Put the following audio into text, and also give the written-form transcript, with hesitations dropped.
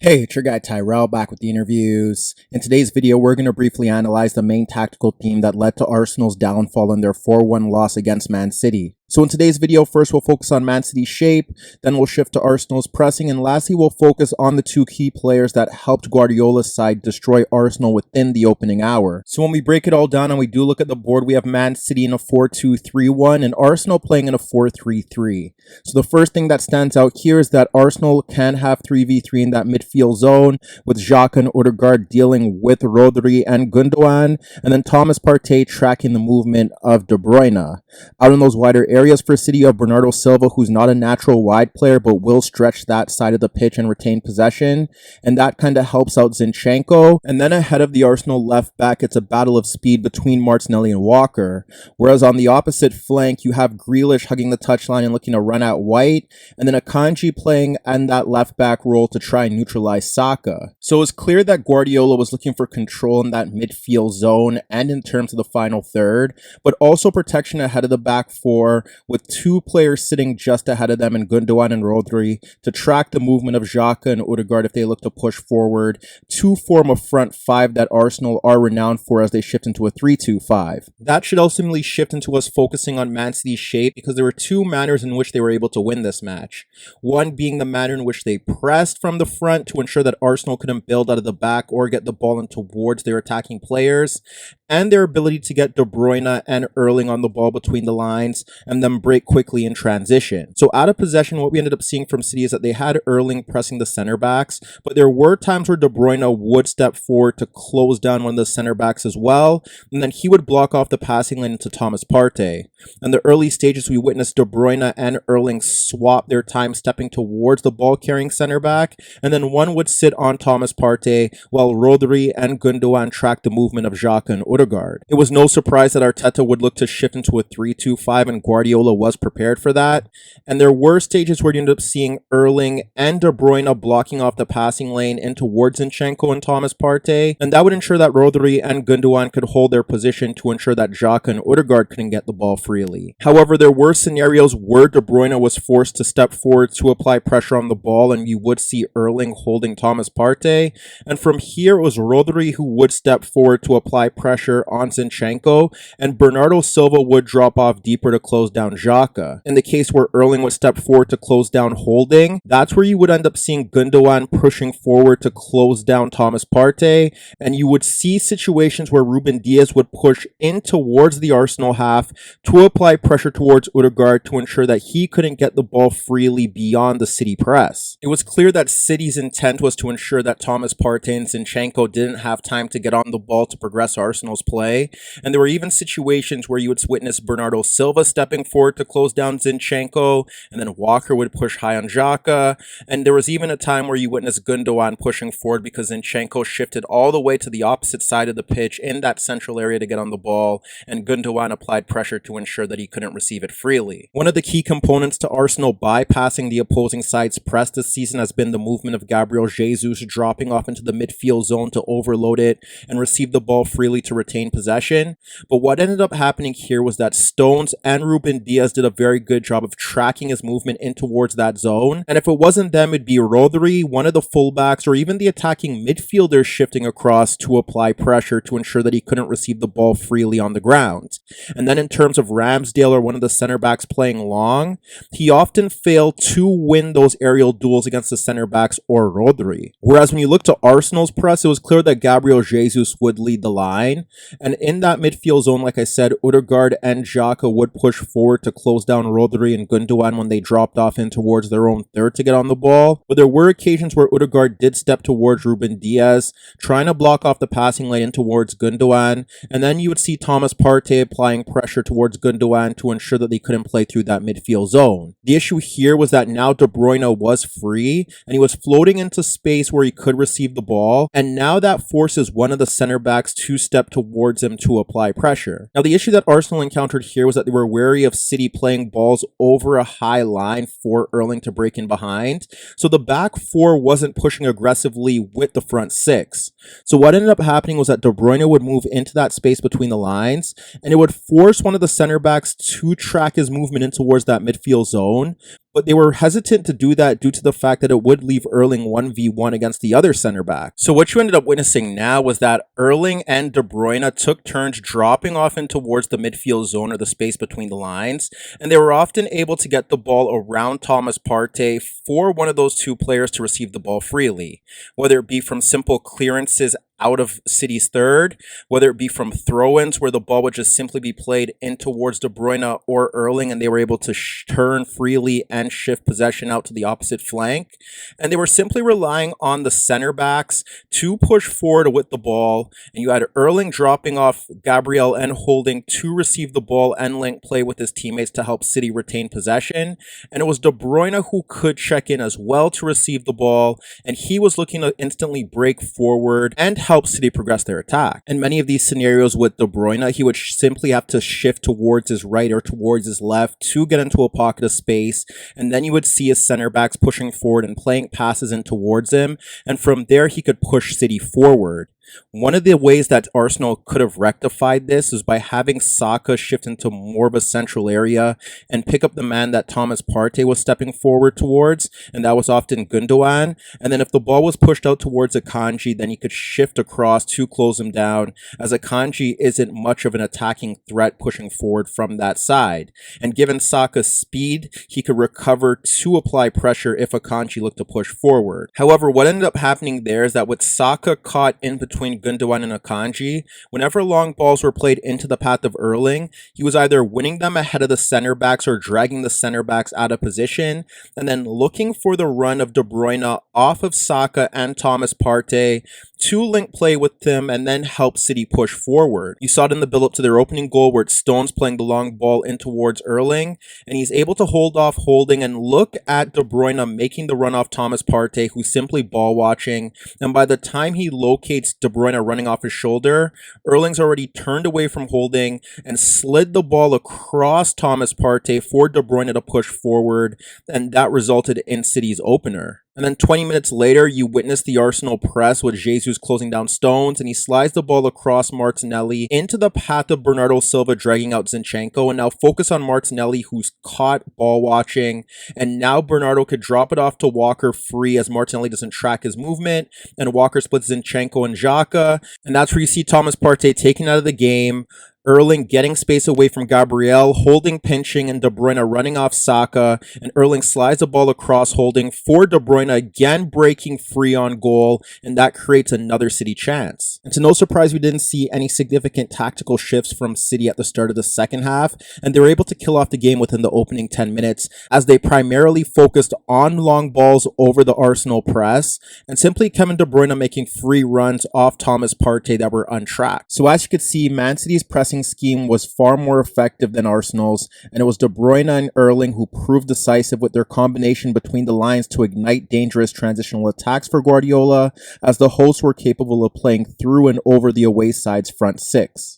Hey, it's your guy Tyrrell back with the interviews. In today's video, we're going to briefly analyze the main tactical theme that led to Arsenal's downfall in their 4-1 loss against Man City. So in today's video, first we'll focus on Man City's shape, then we'll shift to Arsenal's pressing, and lastly we'll focus on the two key players that helped Guardiola's side destroy Arsenal within the opening hour. So when we break it all down and we do look at the board, we have Man City in a 4-2-3-1 and Arsenal playing in a 4-3-3. So the first thing that stands out here is that Arsenal can have 3v3 in that midfield zone, with Xhaka and Odegaard dealing with Rodri and Gundogan, and then ThomasPartey tracking the movement of De Bruyne. Out in those wider areas for City, of Bernardo Silva, who's not a natural wide player but will stretch that side of the pitch and retain possession, and that kind of helps out Zinchenko. And then ahead of the Arsenal left back, it's a battle of speed between Martinelli and Walker, whereas on the opposite flank you have Grealish hugging the touchline and looking to run out White, and then Akanji playing in that left back role to try and neutralize Saka. So it's clear that Guardiola was looking for control in that midfield zone and in terms of the final third, but also protection ahead of the back four, with two players sitting just ahead of them in Gundogan and Rodri to track the movement of Xhaka and Odegaard if they look to push forward, to form a front five that Arsenal are renowned for as they shift into a 3-2-5. That should ultimately shift into us focusing on Man City's shape, because there were two manners in which they were able to win this match. One being the manner in which they pressed from the front to ensure that Arsenal couldn't build out of the back or get the ball in towards their attacking players, and their ability to get De Bruyne and Erling on the ball between the lines and then break quickly in transition. So out of possession, what we ended up seeing from City is that they had Erling pressing the center backs, but there were times where De Bruyne would step forward to close down one of the center backs as well, and then he would block off the passing lane to ThomasPartey. In the early stages, we witnessed De Bruyne and Erling swap their time stepping towards the ball-carrying center back, and then one would sit on ThomasPartey while Rodri and Gundogan tracked the movement of Xhaka and Odegaard. It was no surprise that Arteta would look to shift into a 3-2-5, and Guardiola was prepared for that. And there were stages where you ended up seeing Erling and De Bruyne blocking off the passing lane in towards Zinchenko and ThomasPartey, and that would ensure that Rodri and Gundogan could hold their position to ensure that Xhaka and Odegaard couldn't get the ball freely. However, there were scenarios where De Bruyne was forced to step forward to apply pressure on the ball, and you would see Erling holding ThomasPartey, and from here it was Rodri who would step forward to apply pressure on Zinchenko, and Bernardo Silva would drop off deeper to close down Xhaka. In the case where Erling would step forward to close down Holding, that's where you would end up seeing Gundogan pushing forward to close down ThomasPartey, and you would see situations where Ruben Dias would push in towards the Arsenal half to apply pressure towards Odegaard to ensure that he couldn't get the ball freely beyond the City press. It was clear that City's intent was to ensure that ThomasPartey and Zinchenko didn't have time to get on the ball to progress Arsenal's play, and there were even situations where you would witness Bernardo Silva stepping forward to close down Zinchenko, and then Walker would push high on Xhaka, and there was even a time where you witnessed Gundogan pushing forward because Zinchenko shifted all the way to the opposite side of the pitch in that central area to get on the ball, and Gundogan applied pressure to ensure that he couldn't receive it freely. One of the key components to Arsenal bypassing the opposing side's press this season has been the movement of Gabriel Jesus dropping off into the midfield zone to overload it and receive the ball freely to retain possession. But what ended up happening here was that Stones and Ruben Dias did a very good job of tracking his movement in towards that zone, and if it wasn't them, it'd be Rodri, one of the fullbacks, or even the attacking midfielders shifting across to apply pressure to ensure that he couldn't receive the ball freely on the ground. And then in terms of Ramsdale, or one of the center backs playing long, he often failed to win those aerial duels against the center backs or Rodri. Whereas when you look to Arsenal's press, it was clear that Gabriel Jesus would lead the line, and in that midfield zone, like I said, Odegaard and Xhaka would push forward to close down Rodri and Gundogan when they dropped off in towards their own third to get on the ball. But there were occasions where Odegaard did step towards Ruben Dias, trying to block off the passing lane in towards Gundogan, and then you would see ThomasPartey applying pressure towards Gundogan to ensure that they couldn't play through that midfield zone. The issue here was that now De Bruyne was free, and he was floating into space where he could receive the ball, and now that forces one of the center backs to step towards him to apply pressure. Now, the issue that Arsenal encountered here was that they were wary of City playing balls over a high line for Erling to break in behind, so the back four wasn't pushing aggressively with the front six. So what ended up happening was that De Bruyne would move into that space between the lines, and it would force one of the center backs to track his movement in towards that midfield zone, but they were hesitant to do that due to the fact that it would leave Erling 1v1 against the other center back. So what you ended up witnessing now was that Erling and De Bruyne took turns dropping off in towards the midfield zone, or the space between the lines, and they were often able to get the ball around ThomasPartey for one of those two players to receive the ball freely, whether it be from simple clearances out of City's third, whether it be from throw-ins where the ball would just simply be played in towards De Bruyne or Erling, and they were able to turn freely and shift possession out to the opposite flank. And they were simply relying on the center backs to push forward with the ball, and you had Erling dropping off Gabriel and Holding to receive the ball and link play with his teammates to help City retain possession. And it was De Bruyne who could check in as well to receive the ball, and he was looking to instantly break forward and help City progress their attack. In many of these scenarios with De Bruyne, he would simply have to shift towards his right or towards his left to get into a pocket of space, and then you would see his center backs pushing forward and playing passes in towards him, and from there he could push City forward. One of the ways that Arsenal could have rectified this is by having Saka shift into more of a central area and pick up the man that ThomasPartey was stepping forward towards, and that was often Gundogan. And then if the ball was pushed out towards Akanji, then he could shift across to close him down, as Akanji isn't much of an attacking threat pushing forward from that side. And given Saka's speed, he could recover to apply pressure if Akanji looked to push forward. However, what ended up happening there is that with Saka caught in between Gundogan and Akanji, whenever long balls were played into the path of Erling, he was either winning them ahead of the center backs or dragging the center backs out of position, and then looking for the run of De Bruyne off of Saka and ThomasPartey to link play with them and then help City push forward. You saw it in the build-up to their opening goal where it's Stones playing the long ball in towards Erling, and he's able to hold off Holding and look at De Bruyne making the run off ThomasPartey, who's simply ball watching, and by the time he locates De Bruyne running off his shoulder, Erling's already turned away from Holding and slid the ball across ThomasPartey for De Bruyne to push forward, and that resulted in City's opener. And then 20 minutes later, you witness the Arsenal press with Jesus closing down Stones, and he slides the ball across Martinelli into the path of Bernardo Silva, dragging out Zinchenko. And now focus on Martinelli, who's caught ball watching, and now Bernardo could drop it off to Walker free as Martinelli doesn't track his movement, and Walker splits Zinchenko and Xhaka, and that's where you see ThomasPartey taken out of the game, Erling getting space away from Gabriel, Holding pinching, and De Bruyne running off Saka, and Erling slides the ball across Holding for De Bruyne, again breaking free on goal, and that creates another City chance. And to no surprise, we didn't see any significant tactical shifts from City at the start of the second half, and they were able to kill off the game within the opening 10 minutes, as they primarily focused on long balls over the Arsenal press, and simply Kevin De Bruyne making free runs off ThomasPartey that were untracked. So as you could see, Man City's pressing scheme was far more effective than Arsenal's, and it was De Bruyne and Erling who proved decisive with their combination between the lines to ignite dangerous transitional attacks for Guardiola, as the hosts were capable of playing through and over the away side's front six.